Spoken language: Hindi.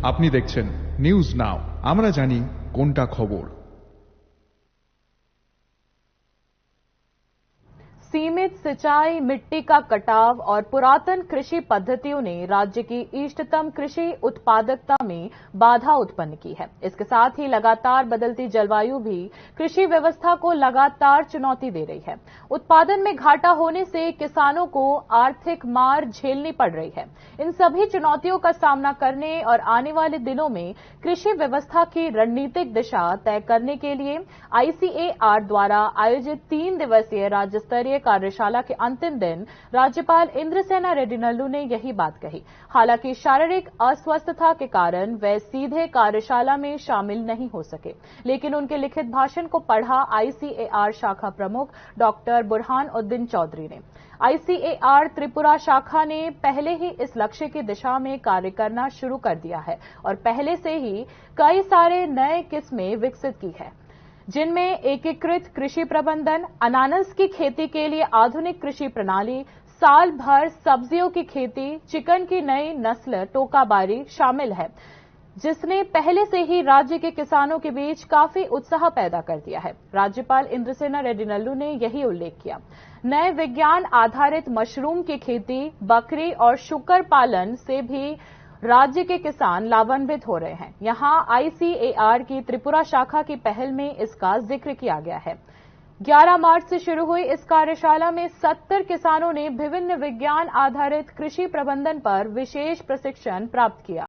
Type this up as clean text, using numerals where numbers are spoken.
আপনি দেখছেন নিউজ নাও, আমরা জানি কোনটা খবর। सीमित सिंचाई, मिट्टी का कटाव और पुरातन कृषि पद्धतियों ने राज्य की इष्टतम कृषि उत्पादकता में बाधा उत्पन्न की है। इसके साथ ही लगातार बदलती जलवायु भी कृषि व्यवस्था को लगातार चुनौती दे रही है। उत्पादन में घाटा होने से किसानों को आर्थिक मार झेलनी पड़ रही है। इन सभी चुनौतियों का सामना करने और आने वाले दिनों में कृषि व्यवस्था की रणनीतिक दिशा तय करने के लिए ICAR द्वारा आयोजित 3 दिवसीय राज्य स्तरीय कार्यशाला के अंतिम दिन राज्यपाल इंद्रसेना रेड्डी नल्लू ने यही बात कही। हालांकि शारीरिक अस्वस्थता के कारण वे सीधे कार्यशाला में शामिल नहीं हो सके, लेकिन उनके लिखित भाषण को पढ़ा ICAR शाखा प्रमुख डॉक्टर बुरहान उद्दीन चौधरी ने। ICAR त्रिपुरा शाखा ने पहले ही इस लक्ष्य की दिशा में कार्य करना शुरू कर दिया है और पहले से ही कई सारे नए किस्में विकसित की है, जिनमें एकीकृत कृषि प्रबंधन, अनानास की खेती के लिए आधुनिक कृषि प्रणाली, साल भर सब्जियों की खेती, चिकन की नई नस्ल टोकाबारी शामिल है, जिसने पहले से ही राज्य के किसानों के बीच काफी उत्साह पैदा कर दिया है। राज्यपाल इंद्रसेना रेड्डी नल्लू ने यही उल्लेख किया। नए विज्ञान आधारित मशरूम की खेती, बकरी और शुकर पालन से भी राज्य के किसान लाभान्वित हो रहे हैं। यहां ICAR की त्रिपुरा शाखा की पहल में इसका जिक्र किया गया है। 11 मार्च से शुरू हुई इस कार्यशाला में 70 किसानों ने विभिन्न विज्ञान आधारित कृषि प्रबंधन पर विशेष प्रशिक्षण प्राप्त किया।